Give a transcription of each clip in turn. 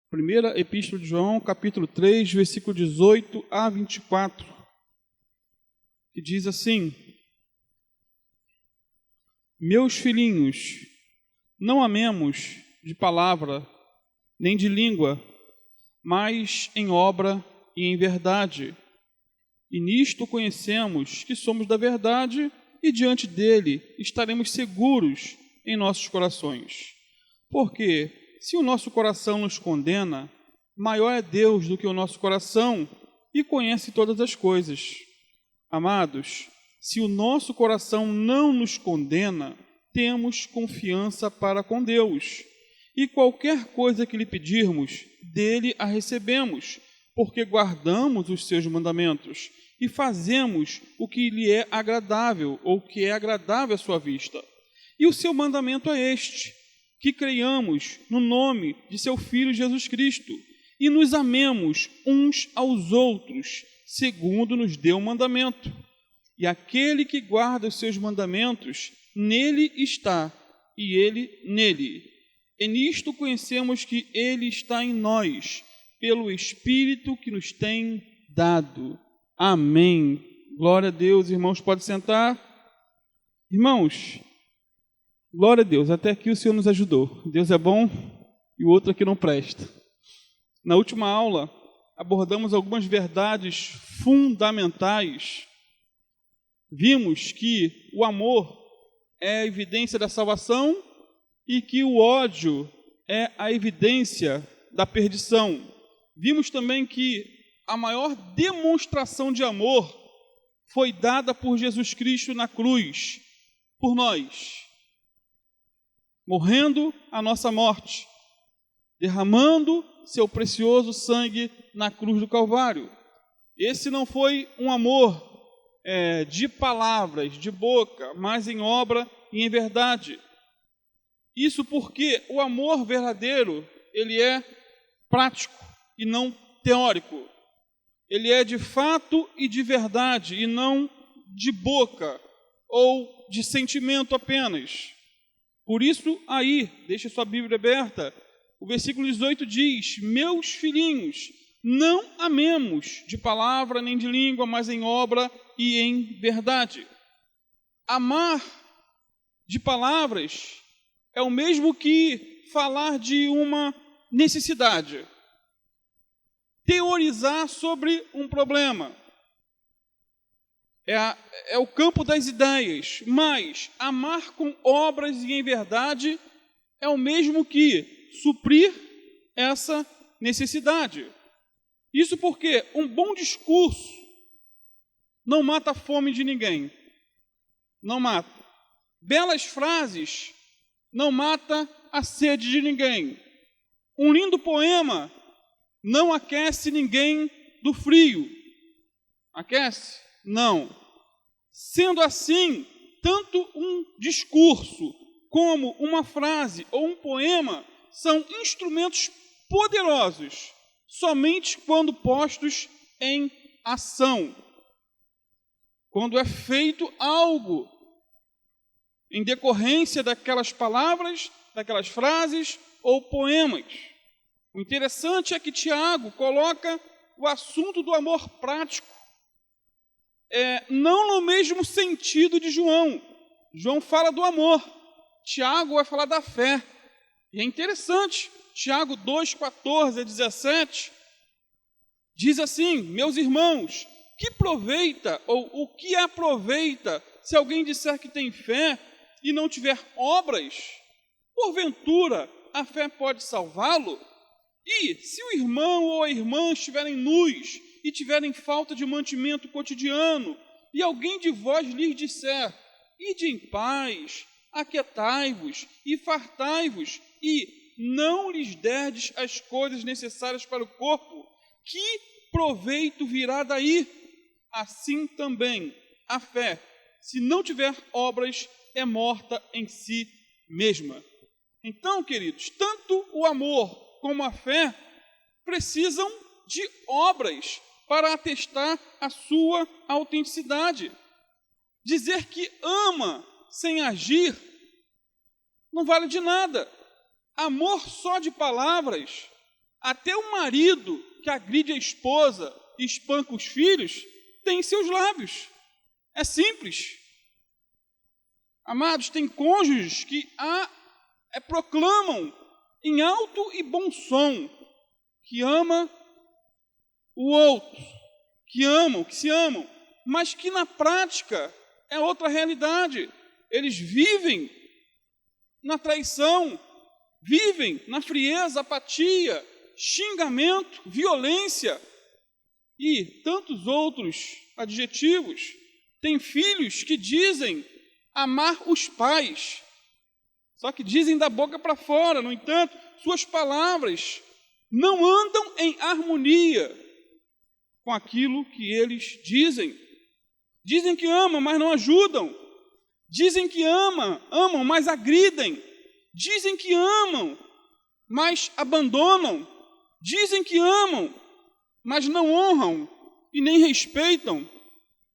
Primeira Epístola de João, capítulo 3, versículo 18 a 24, que diz assim: Meus filhinhos, não amemos de palavra, nem de língua, mas em obra e em verdade. E nisto conhecemos que somos da verdade e diante dele estaremos seguros em nossos corações. Porque se o nosso coração nos condena, maior é Deus do que o nosso coração e conhece todas as coisas. Amados, se o nosso coração não nos condena, temos confiança para com Deus. E qualquer coisa que lhe pedirmos, dele a recebemos, porque guardamos os seus mandamentos e fazemos o que lhe é agradável, ou que é agradável à sua vista. E o seu mandamento é este: que creiamos no nome de seu Filho Jesus Cristo e nos amemos uns aos outros, segundo nos deu o mandamento. E aquele que guarda os seus mandamentos, nele está, e ele nele. E nisto conhecemos que ele está em nós, pelo Espírito que nos tem dado. Amém. Glória a Deus. Irmãos, pode sentar. Irmãos, glória a Deus, até aqui o Senhor nos ajudou. Deus é bom e o outro aqui não presta. Na última aula, abordamos algumas verdades fundamentais. Vimos que o amor é a evidência da salvação e que o ódio é a evidência da perdição. Vimos também que a maior demonstração de amor foi dada por Jesus Cristo na cruz, por nós, morrendo a nossa morte, derramando seu precioso sangue na cruz do Calvário. Esse não foi um amor de palavras, de boca, mas em obra e em verdade. Isso porque o amor verdadeiro, ele é prático e não teórico. Ele é de fato e de verdade, e não de boca ou de sentimento apenas. Por isso, aí, deixa sua Bíblia aberta, o versículo 18 diz: Meus filhinhos, não amemos de palavra nem de língua, mas em obra e em verdade. Amar de palavras é o mesmo que falar de uma necessidade, teorizar sobre um problema. É o campo das ideias, mas amar com obras e em verdade é o mesmo que suprir essa necessidade. Isso porque um bom discurso não mata a fome de ninguém. Não mata. Belas frases não mata a sede de ninguém. Um lindo poema não aquece ninguém do frio. Aquece? Não. Sendo assim, tanto um discurso como uma frase ou um poema são instrumentos poderosos somente quando postos em ação. Quando é feito algo em decorrência daquelas palavras, daquelas frases ou poemas. O interessante é que Tiago coloca o assunto do amor prático, não no mesmo sentido de João. João fala do amor, Tiago vai falar da fé. E é interessante, Tiago 2, 14 a 17, diz assim: Meus irmãos, que proveita, ou o que aproveita, se alguém disser que tem fé e não tiver obras? Porventura, a fé pode salvá-lo? E se o irmão ou a irmã estiverem nus e tiverem falta de mantimento cotidiano, e alguém de vós lhes disser: Ide em paz, aquietai-vos e fartai-vos, e não lhes derdes as coisas necessárias para o corpo, que proveito virá daí? Assim também a fé, se não tiver obras, é morta em si mesma. Então, queridos, tanto o amor como a fé precisam de obras para atestar a sua autenticidade. Dizer que ama sem agir não vale de nada. Amor só de palavras Até o marido que agride a esposa e espanca os filhos tem em seus lábios. É simples. Amados, tem cônjuges que proclamam em alto e bom som que ama o outro, que se amam, mas que na prática é outra realidade. Eles vivem na traição, vivem na frieza, apatia, xingamento, violência e tantos outros adjetivos. Tem filhos que dizem amar os pais, só que dizem da boca para fora. No entanto, suas palavras não andam em harmonia com aquilo que eles dizem. Dizem que amam, mas não ajudam. Dizem que amam, mas agridem. Dizem que amam, mas abandonam. Dizem que amam, mas não honram e nem respeitam.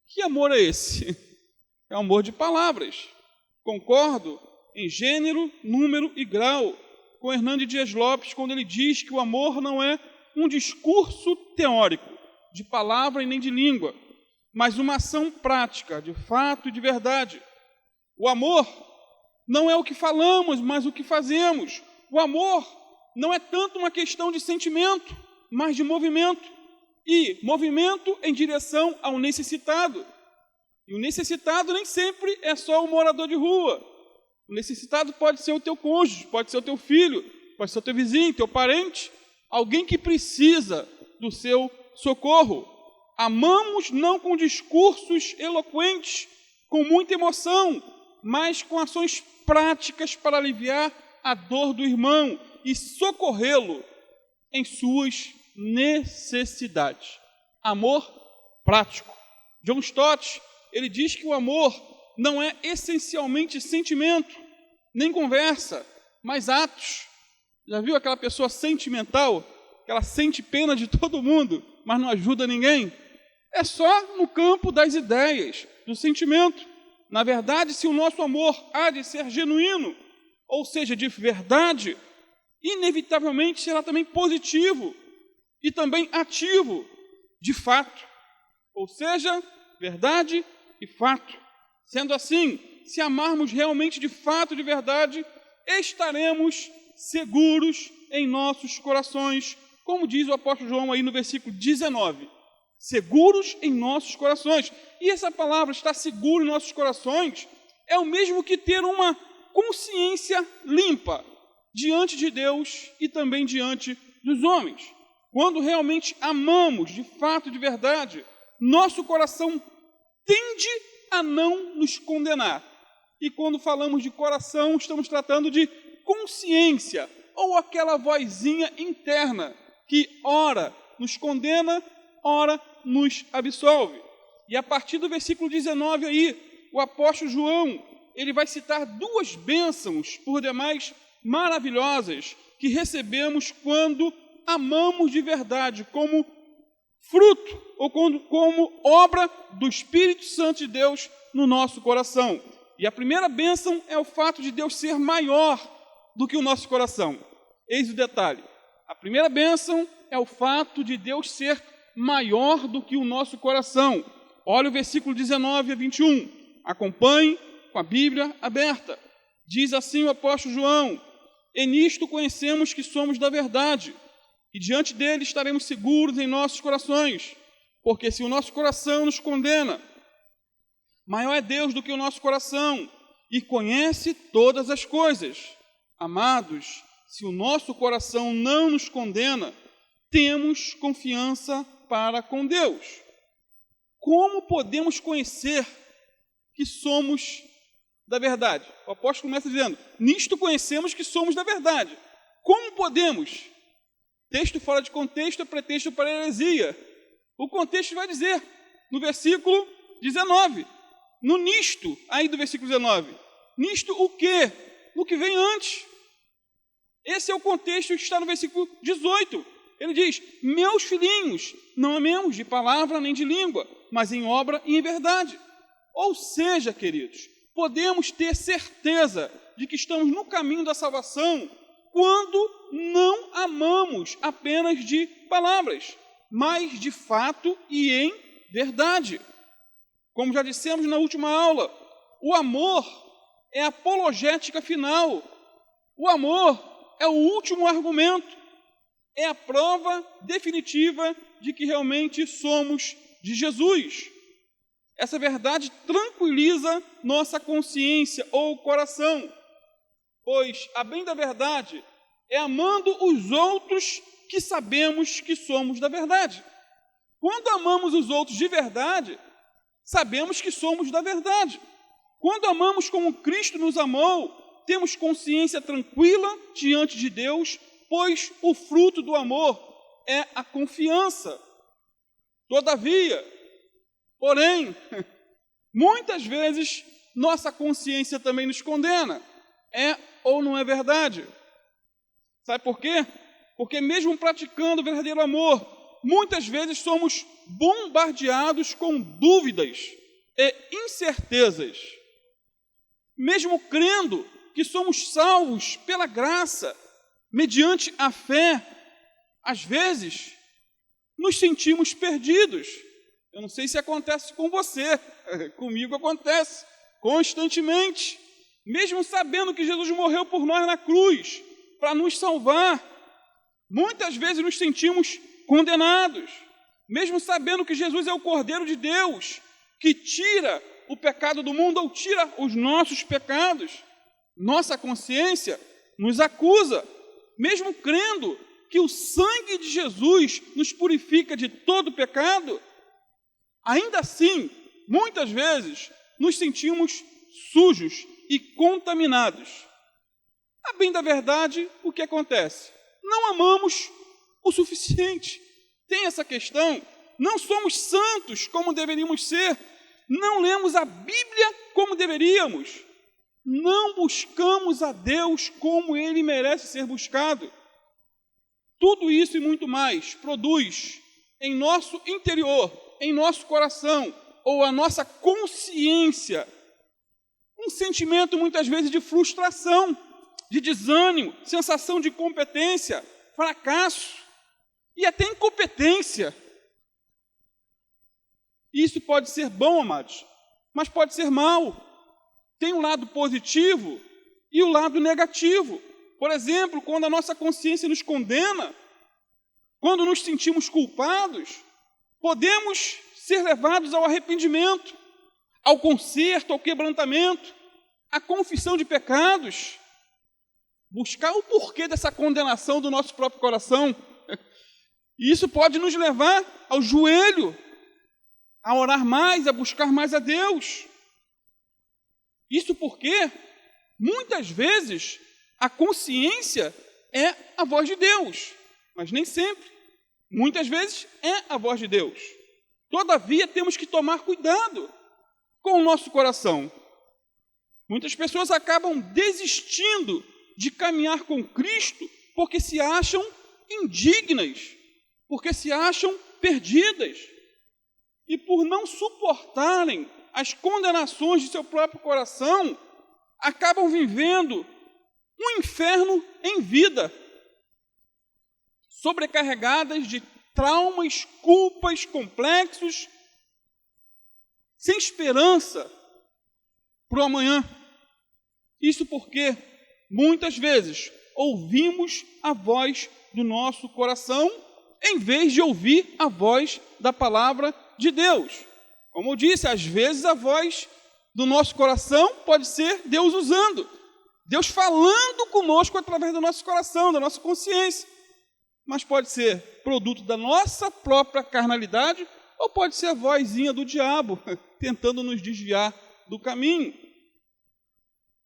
Que amor é esse? É amor de palavras. Concordo em gênero, número e grau com Hernando Dias Lopes, quando ele diz que o amor não é um discurso teórico, de palavra e nem de língua, mas uma ação prática, de fato e de verdade. O amor não é o que falamos, mas o que fazemos. O amor não é tanto uma questão de sentimento, mas de movimento. E movimento em direção ao necessitado. E o necessitado nem sempre é só o morador de rua. O necessitado pode ser o teu cônjuge, pode ser o teu filho, pode ser o teu vizinho, teu parente, alguém que precisa do seu socorro. Amamos não com discursos eloquentes, com muita emoção, mas com ações práticas para aliviar a dor do irmão e socorrê-lo em suas necessidades. Amor prático. John Stott, ele diz que o amor não é essencialmente sentimento, nem conversa, mas atos. Já viu aquela pessoa sentimental, que ela sente pena de todo mundo, mas não ajuda ninguém? É só no campo das ideias, do sentimento. Na verdade, se o nosso amor há de ser genuíno, ou seja, de verdade, inevitavelmente será também positivo e também ativo, de fato. Ou seja, verdade e fato. Sendo assim, se amarmos realmente de fato, de verdade, estaremos seguros em nossos corações, como diz o apóstolo João aí no versículo 19. Seguros em nossos corações. E essa palavra, estar seguro em nossos corações, é o mesmo que ter uma consciência limpa diante de Deus e também diante dos homens. Quando realmente amamos de fato, de verdade, nosso coração tende a não nos condenar. E quando falamos de coração, estamos tratando de consciência, ou aquela vozinha interna que ora nos condena, ora nos absolve. E a partir do versículo 19 aí, o apóstolo João, ele vai citar duas bênçãos, por demais maravilhosas, que recebemos quando amamos de verdade, como fruto, ou como obra do Espírito Santo de Deus no nosso coração. E a primeira bênção é o fato de Deus ser maior do que o nosso coração. Eis o detalhe. A primeira bênção é o fato de Deus ser maior do que o nosso coração. Olha o versículo 19 a 21. Acompanhe com a Bíblia aberta. Diz assim o apóstolo João: e nisto conhecemos que somos da verdade, e diante dele estaremos seguros em nossos corações, porque se o nosso coração nos condena, maior é Deus do que o nosso coração, e conhece todas as coisas. Amados, se o nosso coração não nos condena, temos confiança para com Deus. Como podemos conhecer que somos da verdade? O apóstolo começa dizendo: nisto conhecemos que somos da verdade. Como podemos? Texto fora de contexto é pretexto para heresia. O contexto vai dizer, no versículo 19, no nisto, aí do versículo 19, nisto o quê? O que vem antes. Esse é o contexto que está no versículo 18. Ele diz: meus filhinhos, não amemos de palavra nem de língua, mas em obra e em verdade. Ou seja, queridos, podemos ter certeza de que estamos no caminho da salvação quando não amamos apenas de palavras, mas de fato e em verdade. Como já dissemos na última aula, o amor é a apologética final. O amor é o último argumento. É a prova definitiva de que realmente somos de Jesus. Essa verdade tranquiliza nossa consciência ou coração, pois, a bem da verdade, é amando os outros que sabemos que somos da verdade. Quando amamos os outros de verdade, sabemos que somos da verdade. Quando amamos como Cristo nos amou, temos consciência tranquila diante de Deus, pois o fruto do amor é a confiança. Todavia, porém, muitas vezes nossa consciência também nos condena. É ou não é verdade? Sabe por quê? Porque mesmo praticando o verdadeiro amor, muitas vezes somos bombardeados com dúvidas e incertezas. Mesmo crendo que somos salvos pela graça, mediante a fé, às vezes nos sentimos perdidos. Eu não sei se acontece com você, comigo acontece constantemente. Mesmo sabendo que Jesus morreu por nós na cruz, para nos salvar, muitas vezes nos sentimos condenados. Mesmo sabendo que Jesus é o Cordeiro de Deus, que tira o pecado do mundo ou tira os nossos pecados, nossa consciência nos acusa. Mesmo crendo que o sangue de Jesus nos purifica de todo pecado, ainda assim, muitas vezes, nos sentimos sujos e contaminados. A bem da verdade, o que acontece? Não amamos o suficiente. Tem essa questão. Não somos santos como deveríamos ser. Não lemos a Bíblia como deveríamos. Não buscamos a Deus como Ele merece ser buscado. Tudo isso e muito mais produz em nosso interior, em nosso coração, ou a nossa consciência, um sentimento muitas vezes de frustração, de desânimo, sensação de incompetência, fracasso e até incompetência. Isso pode ser bom, amados, mas pode ser mal. Tem um lado positivo e o lado negativo. Por exemplo, quando a nossa consciência nos condena, quando nos sentimos culpados, podemos ser levados ao arrependimento, ao conserto, ao quebrantamento, à confissão de pecados, buscar o porquê dessa condenação do nosso próprio coração. E isso pode nos levar ao joelho, a orar mais, a buscar mais a Deus. Isso porque, muitas vezes, a consciência é a voz de Deus, mas nem sempre. Muitas vezes é a voz de Deus. Todavia, temos que tomar cuidado com o nosso coração. Muitas pessoas acabam desistindo de caminhar com Cristo porque se acham indignas, porque se acham perdidas. E por não suportarem as condenações de seu próprio coração, acabam vivendo um inferno em vida, sobrecarregadas de traumas, culpas, complexos, sem esperança para o amanhã. Isso porque, muitas vezes, ouvimos a voz do nosso coração, em vez de ouvir a voz da palavra de Deus. Como eu disse, às vezes a voz do nosso coração pode ser Deus usando, Deus falando conosco através do nosso coração, da nossa consciência. Mas pode ser produto da nossa própria carnalidade, ou pode ser a vozinha do diabo, tentando nos desviar do caminho.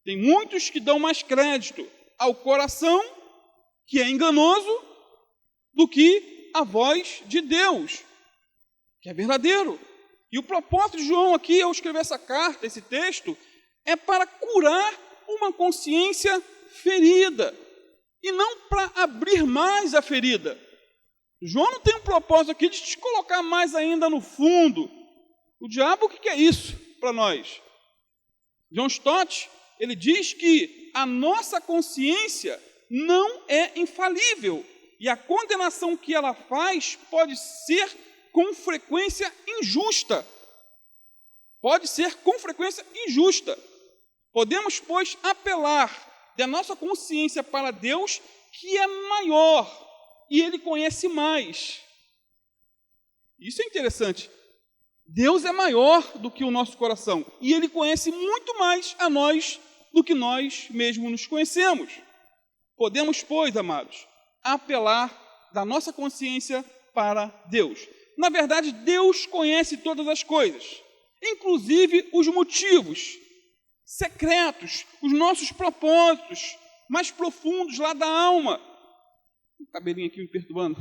Tem muitos que dão mais crédito ao coração, que é enganoso, do que a voz de Deus, que é verdadeiro. E o propósito de João aqui, ao escrever essa carta, esse texto, é para curar uma consciência ferida, e não para abrir mais a ferida. João não tem um propósito aqui de te colocar mais ainda no fundo. O diabo, o que é isso para nós? John Stott, ele diz que a nossa consciência não é infalível, e a condenação que ela faz pode ser com frequência injusta. Pode ser com frequência injusta. Podemos, pois, apelar da nossa consciência para Deus, que é maior, e Ele conhece mais. Isso é interessante. Deus é maior do que o nosso coração, e Ele conhece muito mais a nós do que nós mesmos nos conhecemos. Podemos, pois, amados, apelar da nossa consciência para Deus. Na verdade, Deus conhece todas as coisas, inclusive os motivos secretos, os nossos propósitos mais profundos lá da alma. O cabelinho aqui me perturbando.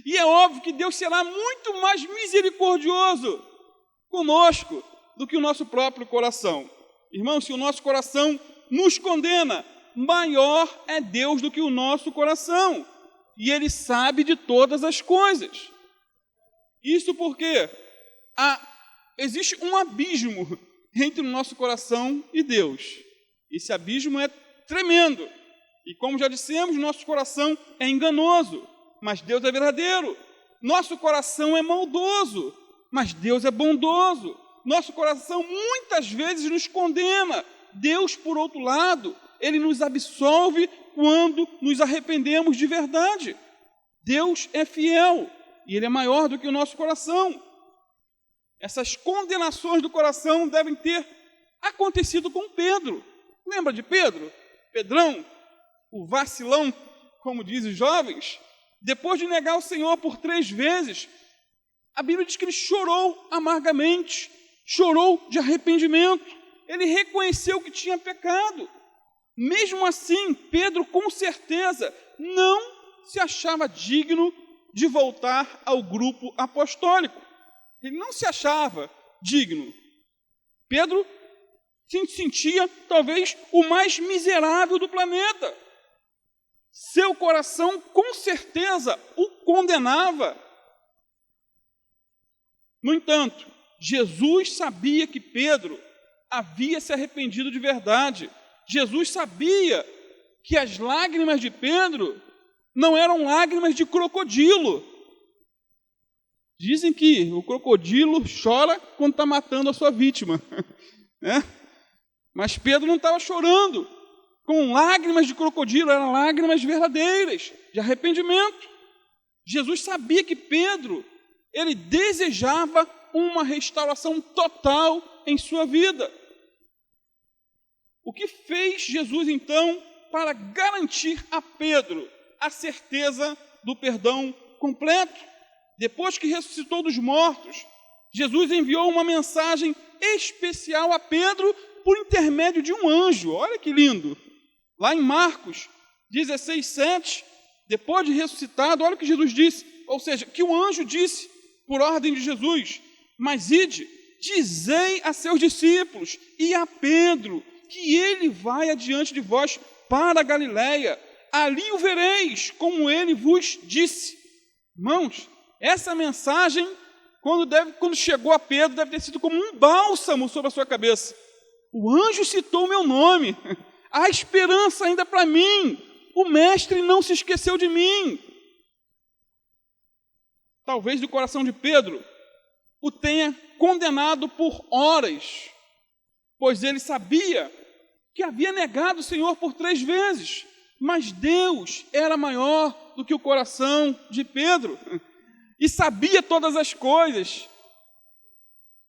E é óbvio que Deus será muito mais misericordioso conosco do que o nosso próprio coração. Irmãos, se o nosso coração nos condena, maior é Deus do que o nosso coração. E Ele sabe de todas as coisas. Isso porque existe um abismo entre o nosso coração e Deus. Esse abismo é tremendo. E como já dissemos, nosso coração é enganoso, mas Deus é verdadeiro. Nosso coração é maldoso, mas Deus é bondoso. Nosso coração muitas vezes nos condena. Deus, por outro lado, Ele nos absolve quando nos arrependemos de verdade. Deus é fiel e Ele é maior do que o nosso coração. Essas condenações do coração devem ter acontecido com Pedro. Lembra de Pedro? Pedrão, o vacilão, como dizem os jovens. Depois de negar o Senhor por 3 vezes, a Bíblia diz que ele chorou amargamente, chorou de arrependimento. Ele reconheceu que tinha pecado. Mesmo assim, Pedro, com certeza, não se achava digno de voltar ao grupo apostólico. Ele não se achava digno. Pedro se sentia, talvez, o mais miserável do planeta. Seu coração, com certeza, o condenava. No entanto, Jesus sabia que Pedro havia se arrependido de verdade. Jesus sabia que as lágrimas de Pedro não eram lágrimas de crocodilo. Dizem que o crocodilo chora quando está matando a sua vítima, né? Mas Pedro não estava chorando com lágrimas de crocodilo, eram lágrimas verdadeiras, de arrependimento. Jesus sabia que Pedro, ele desejava uma restauração total em sua vida. O que fez Jesus, então, para garantir a Pedro a certeza do perdão completo? Depois que ressuscitou dos mortos, Jesus enviou uma mensagem especial a Pedro por intermédio de um anjo. Olha que lindo! Lá em Marcos 16:7, depois de ressuscitado, olha o que Jesus disse, ou seja, que o anjo disse por ordem de Jesus: mas ide, dizei a seus discípulos e a Pedro que ele vai adiante de vós para a Galiléia, ali o vereis, como ele vos disse. Irmãos, essa mensagem, quando chegou a Pedro, deve ter sido como um bálsamo sobre a sua cabeça. O anjo citou o meu nome, há esperança ainda para mim, o mestre não se esqueceu de mim. Talvez o coração de Pedro o tenha condenado por horas, pois ele sabia que havia negado o Senhor por 3 vezes, mas Deus era maior do que o coração de Pedro e sabia todas as coisas.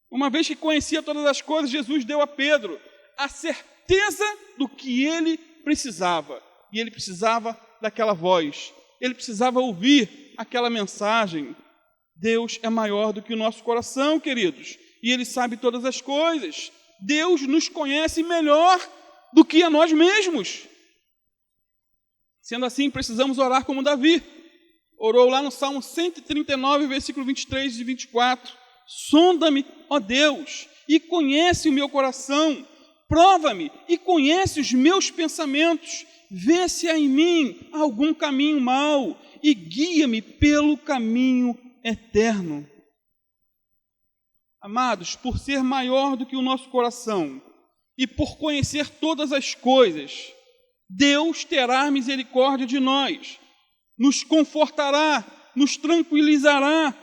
Uma vez que conhecia todas as coisas, Jesus deu a Pedro a certeza do que ele precisava, e ele precisava daquela voz, ele precisava ouvir aquela mensagem. Deus é maior do que o nosso coração, queridos, e Ele sabe todas as coisas. Deus nos conhece melhor do que a nós mesmos. Sendo assim, precisamos orar como Davi. Orou lá no Salmo 139, versículo 23 e 24. Sonda-me, ó Deus, e conhece o meu coração. Prova-me e conhece os meus pensamentos. Vê se há em mim algum caminho mau e guia-me pelo caminho eterno. Amados, por ser maior do que o nosso coração e por conhecer todas as coisas, Deus terá misericórdia de nós, nos confortará, nos tranquilizará,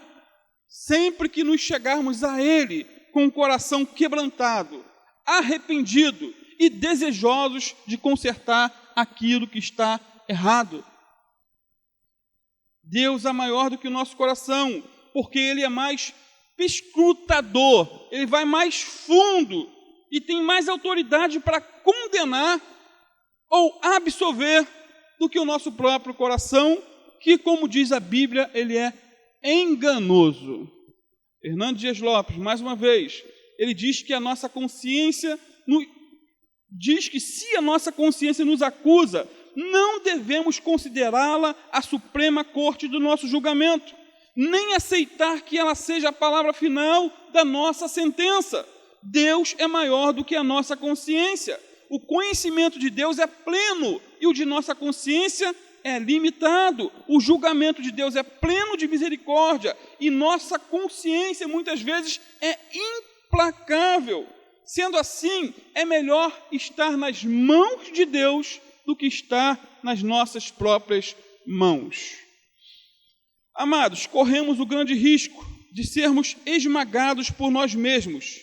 sempre que nos chegarmos a Ele com o coração quebrantado, arrependido e desejosos de consertar aquilo que está errado. Deus é maior do que o nosso coração, porque Ele é mais perscrutador, Ele vai mais fundo e tem mais autoridade para condenar ou absolver do que o nosso próprio coração, que, como diz a Bíblia, ele é enganoso. Hernando Dias Lopes, mais uma vez, ele diz que a nossa consciência, diz que se a nossa consciência nos acusa, não devemos considerá-la a suprema corte do nosso julgamento, nem aceitar que ela seja a palavra final da nossa sentença. Deus é maior do que a nossa consciência. O conhecimento de Deus é pleno e o de nossa consciência é limitado. O julgamento de Deus é pleno de misericórdia e nossa consciência muitas vezes é implacável. Sendo assim, é melhor estar nas mãos de Deus do que estar nas nossas próprias mãos. Amados, corremos o grande risco de sermos esmagados por nós mesmos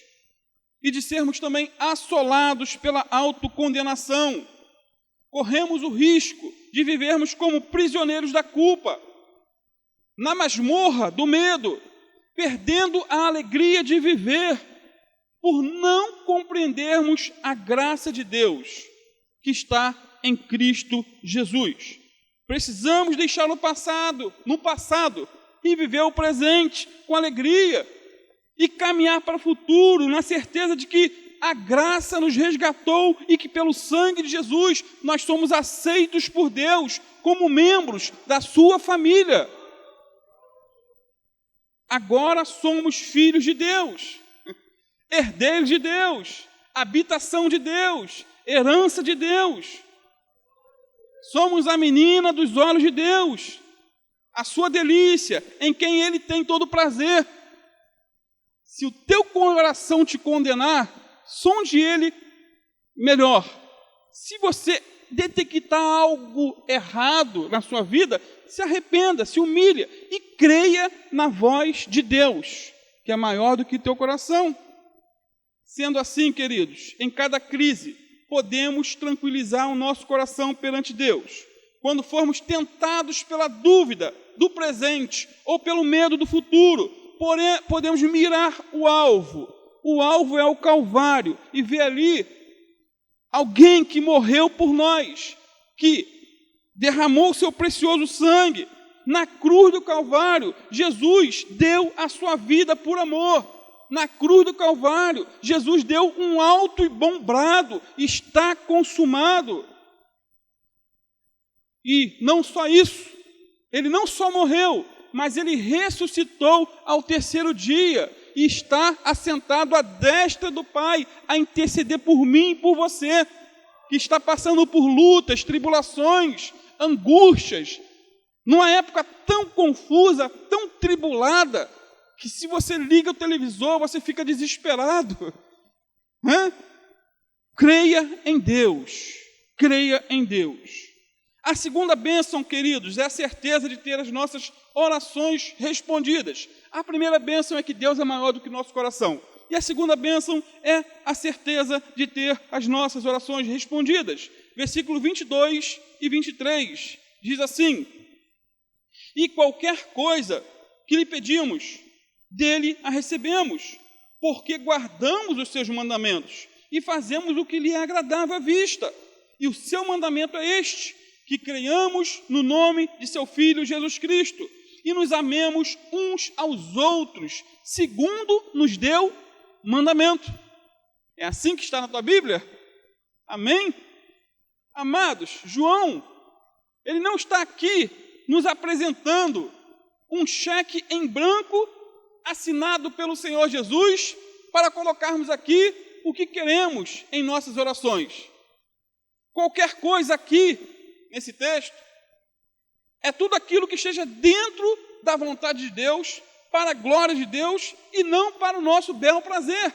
e de sermos também assolados pela autocondenação. Corremos o risco de vivermos como prisioneiros da culpa, na masmorra do medo, perdendo a alegria de viver, por não compreendermos a graça de Deus que está em Cristo Jesus. Precisamos deixar no passado, e viver o presente com alegria e caminhar para o futuro, na certeza de que a graça nos resgatou e que pelo sangue de Jesus nós somos aceitos por Deus como membros da sua família. Agora somos filhos de Deus, herdeiros de Deus, habitação de Deus, herança de Deus. Somos a menina dos olhos de Deus, a sua delícia, em quem Ele tem todo prazer. Se o teu coração te condenar, sonde ele melhor. Se você detectar algo errado na sua vida, se arrependa, se humilhe e creia na voz de Deus, que é maior do que teu coração. Sendo assim, queridos, em cada crise, podemos tranquilizar o nosso coração perante Deus. Quando formos tentados pela dúvida do presente ou pelo medo do futuro, porém, podemos mirar o alvo. O alvo é o Calvário e ver ali alguém que morreu por nós, que derramou o seu precioso sangue. Na cruz do Calvário, Jesus deu a sua vida por amor. Na cruz do Calvário, Jesus deu um alto e bom brado: está consumado. E não só isso, ele não só morreu, mas ele ressuscitou ao terceiro dia e está assentado à destra do Pai a interceder por mim e por você, que está passando por lutas, tribulações, angústias, numa época tão confusa, tão tribulada, que se você liga o televisor, você fica desesperado. Creia em Deus, creia em Deus. A segunda bênção, queridos, é a certeza de ter as nossas orações respondidas. A primeira bênção é que Deus é maior do que nosso coração. E a segunda bênção é a certeza de ter as nossas orações respondidas. Versículo 22 e 23 diz assim: e qualquer coisa que lhe pedimos, dele a recebemos, porque guardamos os seus mandamentos e fazemos o que lhe é agradável à vista. E o seu mandamento é este: que creiamos no nome de seu Filho Jesus Cristo e nos amemos uns aos outros, segundo nos deu mandamento. É assim que está na tua Bíblia? Amém? Amados, João, ele não está aqui nos apresentando um cheque em branco assinado pelo Senhor Jesus para colocarmos aqui o que queremos em nossas orações. Qualquer coisa aqui nesse texto é tudo aquilo que esteja dentro da vontade de Deus, para a glória de Deus e não para o nosso bel prazer.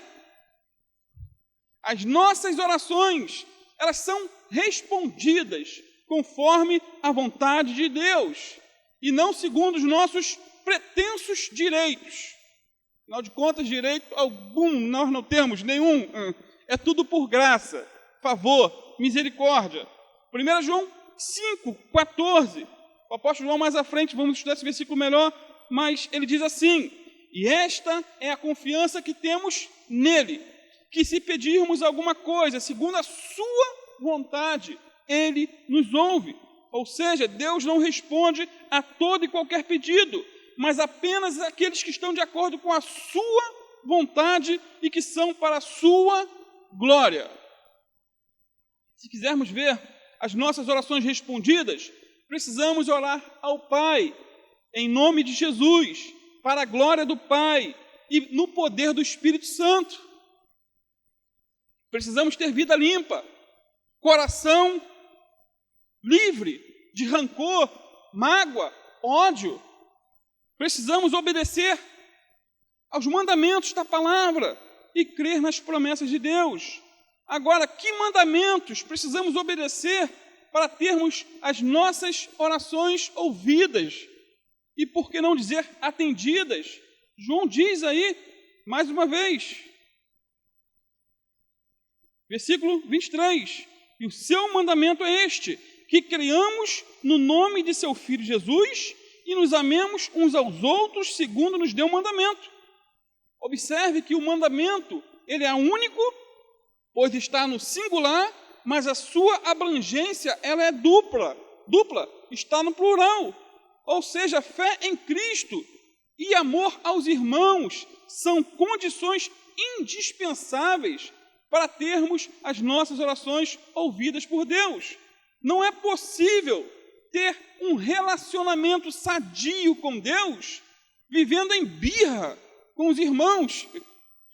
As nossas orações, elas são respondidas conforme a vontade de Deus, e não segundo os nossos pretensos direitos. Afinal de contas, direito algum nós não temos, nenhum. É tudo por graça, favor, misericórdia. 1 João 5,14. O apóstolo João mais à frente, vamos estudar esse versículo melhor, mas ele diz assim: e esta é a confiança que temos nele, que se pedirmos alguma coisa segundo a sua vontade, ele nos ouve. Ou seja, Deus não responde a todo e qualquer pedido, mas apenas aqueles que estão de acordo com a sua vontade e que são para a sua glória. Se quisermos ver as nossas orações respondidas, precisamos orar ao Pai, em nome de Jesus, para a glória do Pai e no poder do Espírito Santo. Precisamos ter vida limpa, coração livre de rancor, mágoa, ódio. Precisamos obedecer aos mandamentos da palavra e crer nas promessas de Deus. Agora, que mandamentos precisamos obedecer para termos as nossas orações ouvidas? E por que não dizer atendidas? João diz aí, mais uma vez, versículo 23, e o seu mandamento é este, que creiamos no nome de seu Filho Jesus e nos amemos uns aos outros segundo nos deu o mandamento. Observe que o mandamento, ele é único, pois está no singular, mas a sua abrangência, ela é dupla, está no plural. Ou seja, fé em Cristo e amor aos irmãos são condições indispensáveis para termos as nossas orações ouvidas por Deus. Não é possível ter um relacionamento sadio com Deus vivendo em birra com os irmãos.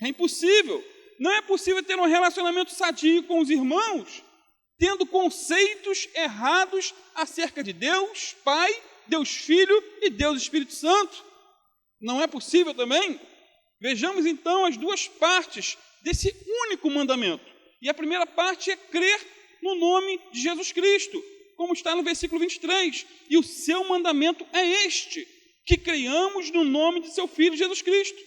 É impossível. Não é possível ter um relacionamento sadio com os irmãos tendo conceitos errados acerca de Deus Pai, Deus Filho e Deus Espírito Santo. Não é possível também? Vejamos então as duas partes desse único mandamento. E a primeira parte é crer no nome de Jesus Cristo, como está no versículo 23. E o seu mandamento é este, que creiamos no nome de seu Filho Jesus Cristo.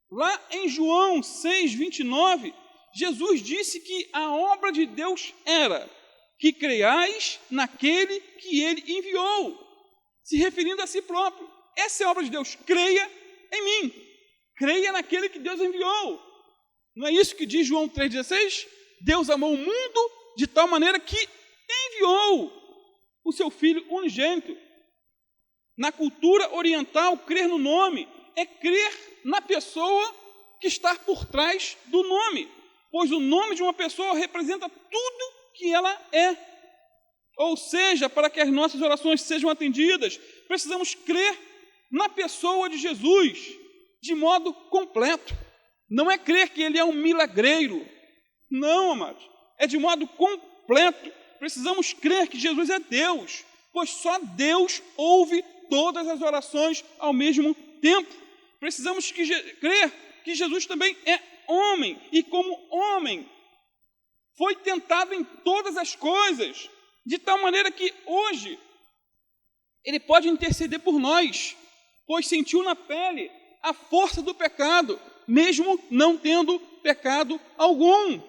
Lá em João 6,29, Jesus disse que a obra de Deus era que creiais naquele que ele enviou, se referindo a si próprio. Essa é a obra de Deus, creia em mim, creia naquele que Deus enviou. Não é isso que diz João 3,16? Deus amou o mundo de tal maneira que enviou o seu Filho unigênito. Na cultura oriental, crer no nome é crer na pessoa que está por trás do nome, pois o nome de uma pessoa representa tudo que ela é. Ou seja, para que as nossas orações sejam atendidas, precisamos crer na pessoa de Jesus de modo completo. Não é crer que ele é um milagreiro. Não, amados. É de modo completo. Precisamos crer que Jesus é Deus, pois só Deus ouve todas as orações ao mesmo tempo. Precisamos crer que Jesus também é homem, e como homem, foi tentado em todas as coisas, de tal maneira que hoje ele pode interceder por nós, pois sentiu na pele a força do pecado, mesmo não tendo pecado algum.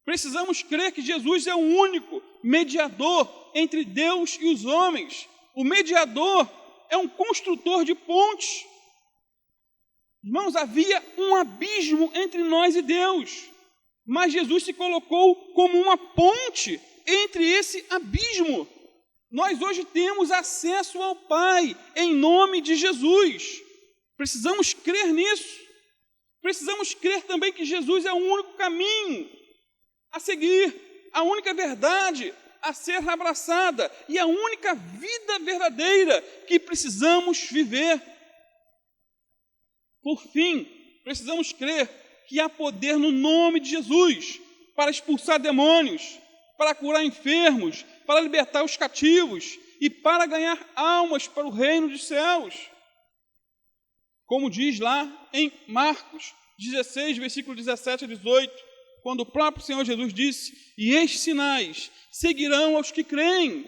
Precisamos crer que Jesus é o único mediador entre Deus e os homens. O mediador é um construtor de pontes. Irmãos, havia um abismo entre nós e Deus, mas Jesus se colocou como uma ponte entre esse abismo. Nós hoje temos acesso ao Pai em nome de Jesus. Precisamos crer nisso. Precisamos crer também que Jesus é o único caminho a seguir, a única verdade a ser abraçada e a única vida verdadeira que precisamos viver. Por fim, precisamos crer que há poder no nome de Jesus para expulsar demônios, para curar enfermos, para libertar os cativos e para ganhar almas para o reino dos céus. Como diz lá em Marcos 16, versículo 17 a 18, quando o próprio Senhor Jesus disse: e estes sinais seguirão aos que creem.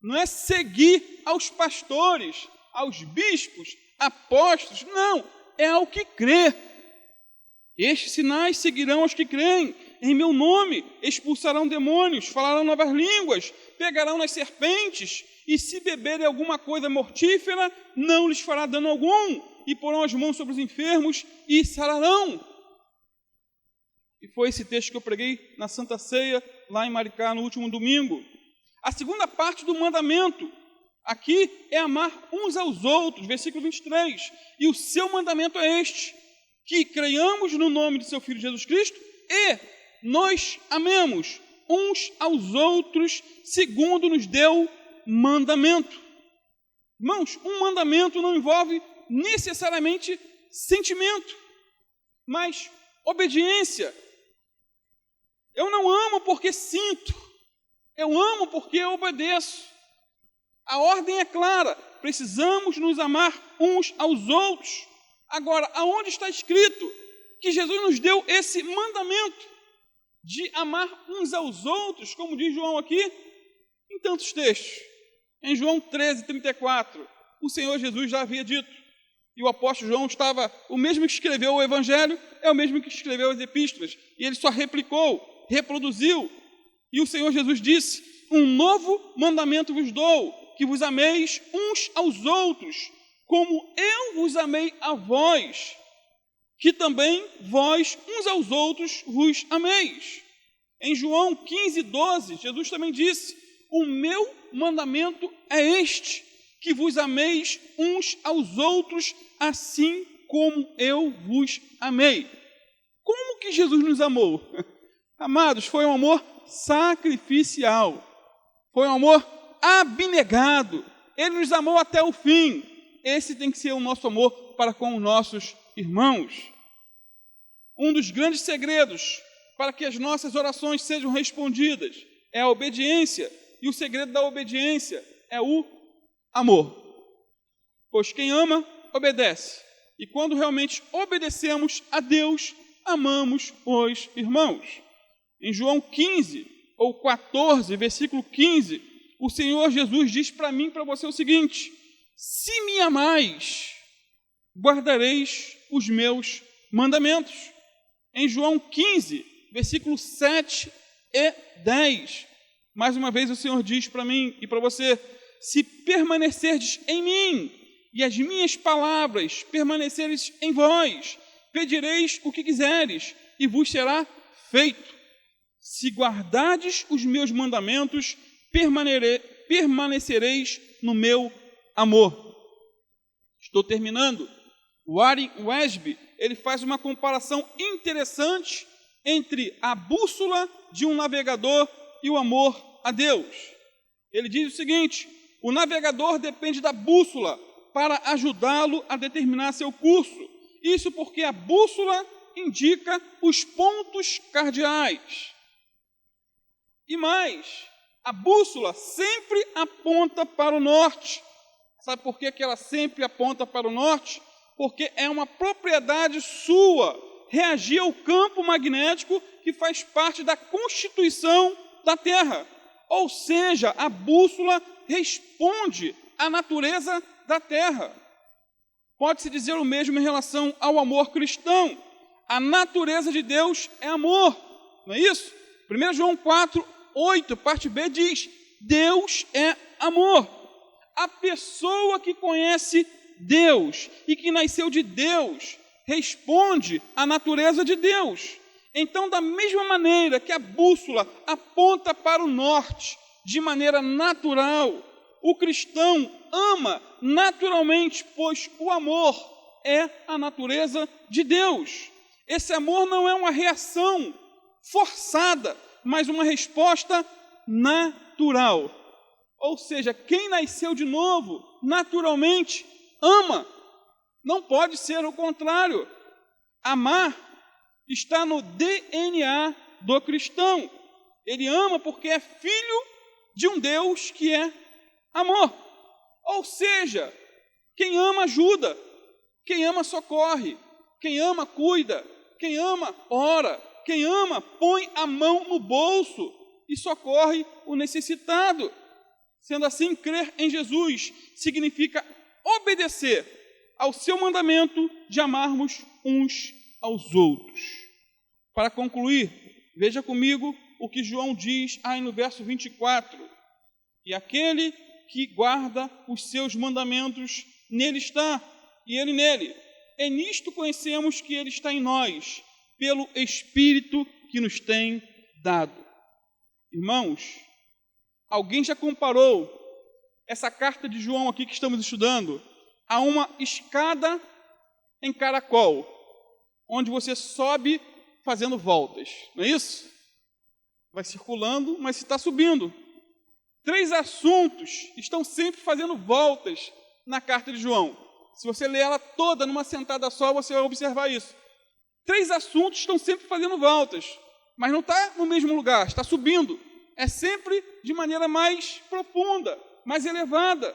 Não é seguir aos pastores, aos bispos, apóstolos, não, é ao que crê. Estes sinais seguirão aos que creem. Em meu nome expulsarão demônios, falarão novas línguas, pegarão nas serpentes, e se beberem alguma coisa mortífera, não lhes fará dano algum, e porão as mãos sobre os enfermos e sararão. E foi esse texto que eu preguei na Santa Ceia, lá em Maricá, no último domingo. A segunda parte do mandamento aqui é amar uns aos outros, versículo 23. E o seu mandamento é este: que creiamos no nome de seu Filho Jesus Cristo e nós amemos uns aos outros, segundo nos deu mandamento. Irmãos, um mandamento não envolve necessariamente sentimento, mas obediência. Eu não amo porque sinto, eu amo porque eu obedeço. A ordem é clara, precisamos nos amar uns aos outros. Agora, aonde está escrito que Jesus nos deu esse mandamento de amar uns aos outros, como diz João aqui, em tantos textos? Em João 13:34, o Senhor Jesus já havia dito, e o apóstolo João estava, o mesmo que escreveu o Evangelho, é o mesmo que escreveu as epístolas, e ele só replicou, reproduziu, e o Senhor Jesus disse: um novo mandamento vos dou, que vos ameis uns aos outros, como eu vos amei a vós, que também vós uns aos outros vos ameis. Em João 15:12, Jesus também disse: o meu mandamento é este, que vos ameis uns aos outros, assim como eu vos amei. Como que Jesus nos amou? Amados, foi um amor sacrificial, foi um amor abnegado, ele nos amou até o fim. Esse tem que ser o nosso amor para com os nossos irmãos. Um dos grandes segredos para que as nossas orações sejam respondidas é a obediência, e o segredo da obediência é o amor. Pois quem ama, obedece, e quando realmente obedecemos a Deus, amamos os irmãos. Em João 15, ou 14, versículo 15, o Senhor Jesus diz para mim e para você o seguinte: se me amais, guardareis os meus mandamentos. Em João 15, versículos 7 e 10, mais uma vez o Senhor diz para mim e para você: se permanecerdes em mim, e as minhas palavras permanecerdes em vós, pedireis o que quiseres, e vos será feito. Se guardardes os meus mandamentos, permanecereis no meu amor. Estou terminando. O Warren Wiersbe, ele faz uma comparação interessante entre a bússola de um navegador e o amor a Deus. Ele diz o seguinte: o navegador depende da bússola para ajudá-lo a determinar seu curso. Isso porque a bússola indica os pontos cardeais. E mais, a bússola sempre aponta para o norte. Sabe por que ela sempre aponta para o norte? Porque é uma propriedade sua reagir ao campo magnético que faz parte da constituição da Terra. Ou seja, a bússola responde à natureza da Terra. Pode-se dizer o mesmo em relação ao amor cristão. A natureza de Deus é amor, não é isso? 1 João 4:8, parte B, diz: Deus é amor. A pessoa que conhece Deus e que nasceu de Deus responde à natureza de Deus. Então, da mesma maneira que a bússola aponta para o norte de maneira natural, o cristão ama naturalmente, pois o amor é a natureza de Deus. Esse amor não é uma reação forçada, mas uma resposta natural. Ou seja, quem nasceu de novo, naturalmente, ama. Não pode ser o contrário. Amar está no DNA do cristão. Ele ama porque é filho de um Deus que é amor. Ou seja, quem ama ajuda, quem ama socorre, quem ama cuida, quem ama ora, Quem ama, põe a mão no bolso e socorre o necessitado. Sendo assim, crer em Jesus significa obedecer ao seu mandamento de amarmos uns aos outros. Para concluir, veja comigo o que João diz aí no verso 24. E aquele que guarda os seus mandamentos, nele está, e ele nele. É nisto conhecemos que ele está em nós, pelo Espírito que nos tem dado. Irmãos, alguém já comparou essa carta de João aqui que estamos estudando a uma escada em caracol, onde você sobe fazendo voltas, não é isso? Vai circulando, mas está subindo. 3 assuntos estão sempre fazendo voltas na carta de João. Se você ler ela toda numa sentada só, você vai observar isso. 3 assuntos estão sempre fazendo voltas, mas não está no mesmo lugar, está subindo. É sempre de maneira mais profunda, mais elevada.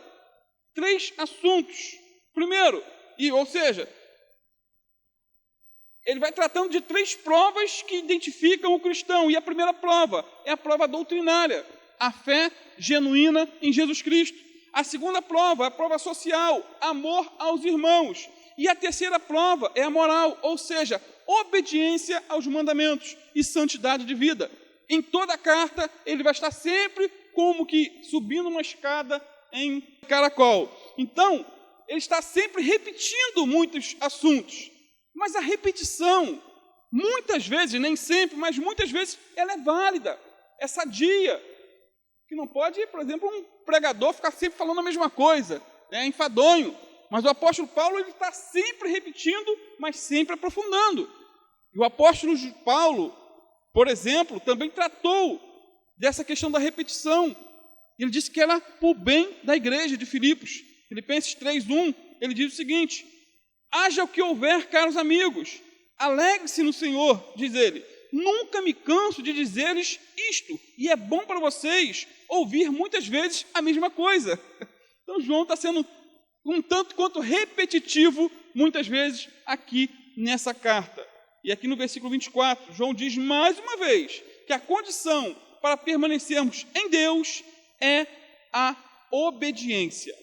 3 assuntos. Primeiro, ou seja, ele vai tratando de 3 provas que identificam o cristão. E a primeira prova é a prova doutrinária, a fé genuína em Jesus Cristo. A segunda prova é a prova social, amor aos irmãos. E a terceira prova é a moral, ou seja, obediência aos mandamentos e santidade de vida. Em toda a carta, ele vai estar sempre como que subindo uma escada em caracol. Então, ele está sempre repetindo muitos assuntos. Mas a repetição, muitas vezes, nem sempre, mas muitas vezes, ela é válida, é sadia. Que não pode, por exemplo, um pregador ficar sempre falando a mesma coisa, é enfadonho. Mas o apóstolo Paulo, ele está sempre repetindo, mas sempre aprofundando. E o apóstolo Paulo, por exemplo, também tratou dessa questão da repetição. Ele disse que era por bem da igreja de Filipos. Filipenses 3:1, ele diz o seguinte: haja o que houver, caros amigos, alegre-se no Senhor, diz ele. Nunca me canso de dizer-lhes isto, e é bom para vocês ouvir muitas vezes a mesma coisa. Então João está sendo um tanto quanto repetitivo, muitas vezes, aqui nessa carta. E aqui no versículo 24, João diz mais uma vez que a condição para permanecermos em Deus é a obediência.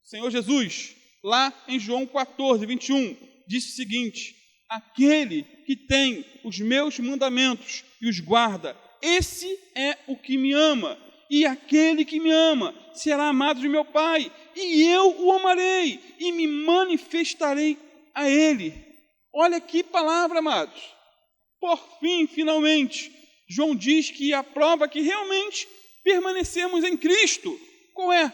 O Senhor Jesus, lá em João 14:21, disse o seguinte: aquele que tem os meus mandamentos e os guarda, esse é o que me ama. E aquele que me ama será amado de meu Pai, e eu o amarei e me manifestarei a ele. Olha que palavra, amados. Por fim, finalmente, João diz que a prova que realmente permanecemos em Cristo, qual é?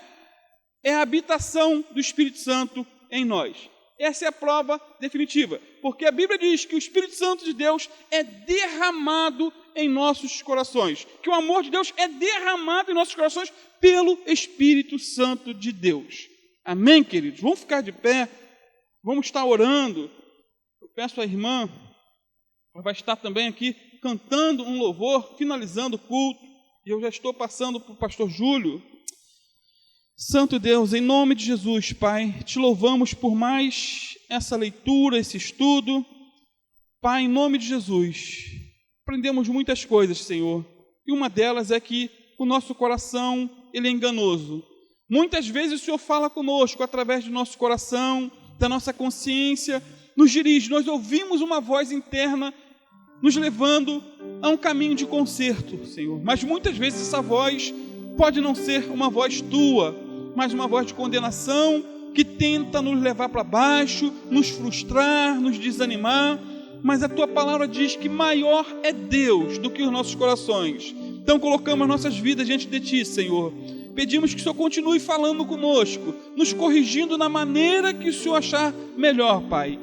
É a habitação do Espírito Santo em nós. Essa é a prova definitiva, porque a Bíblia diz que o Espírito Santo de Deus é derramado em nossos corações, que o amor de Deus é derramado em nossos corações pelo Espírito Santo de Deus. Amém, queridos? Vamos ficar de pé, vamos estar orando. Eu peço à irmã, ela vai estar também aqui cantando um louvor, finalizando o culto, e eu já estou passando para o pastor Júlio. Santo Deus, em nome de Jesus, Pai, te louvamos por mais essa leitura, esse estudo. Pai, em nome de Jesus, aprendemos muitas coisas, Senhor, e uma delas é que o nosso coração, ele é enganoso. Muitas vezes o Senhor fala conosco através do nosso coração, da nossa consciência, nos dirige, nós ouvimos uma voz interna nos levando a um caminho de conserto, Senhor. Mas muitas vezes essa voz pode não ser uma voz tua, mas uma voz de condenação que tenta nos levar para baixo, nos frustrar, nos desanimar. Mas a tua palavra diz que maior é Deus do que os nossos corações. Então colocamos as nossas vidas diante de ti, Senhor. Pedimos que o Senhor continue falando conosco, nos corrigindo na maneira que o Senhor achar melhor, Pai.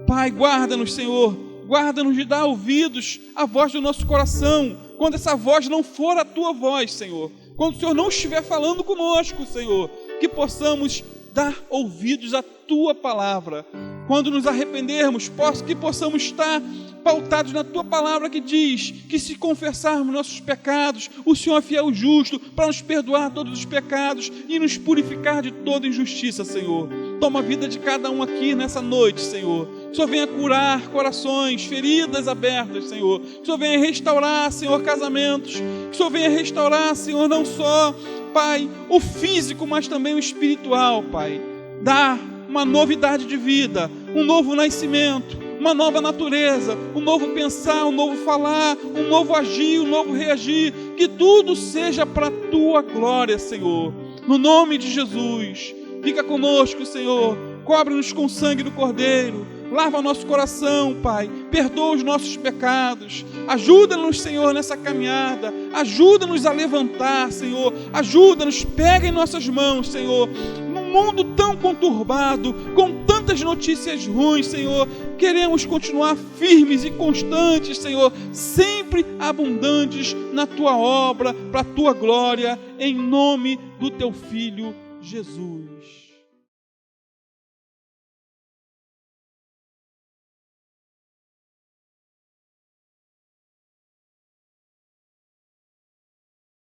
Pai, guarda-nos, Senhor. Guarda-nos de dar ouvidos à voz do nosso coração, quando essa voz não for a tua voz, Senhor. Quando o Senhor não estiver falando conosco, Senhor, que possamos dar ouvidos à tua palavra. Quando nos arrependermos, que possamos estar pautados na tua palavra que diz que se confessarmos nossos pecados, o Senhor é fiel e justo para nos perdoar todos os pecados e nos purificar de toda injustiça, Senhor. Toma a vida de cada um aqui nessa noite, Senhor. Que o Senhor venha curar corações, feridas abertas, Senhor. Que o Senhor venha restaurar, Senhor, casamentos. Que o Senhor venha restaurar, Senhor, não só, Pai, o físico, mas também o espiritual, Pai. Dar uma novidade de vida, um novo nascimento, uma nova natureza, um novo pensar, um novo falar, um novo agir, um novo reagir. Que tudo seja para a Tua glória, Senhor. No nome de Jesus, fica conosco, Senhor. Cobre-nos com o sangue do Cordeiro. Lava nosso coração, Pai. Perdoa os nossos pecados. Ajuda-nos, Senhor, nessa caminhada. Ajuda-nos a levantar, Senhor. Ajuda-nos, pega em nossas mãos, Senhor. Num mundo tão conturbado, com tantas notícias ruins, Senhor, queremos continuar firmes e constantes, Senhor, sempre abundantes na Tua obra, para a Tua glória, em nome do Teu Filho, Jesus.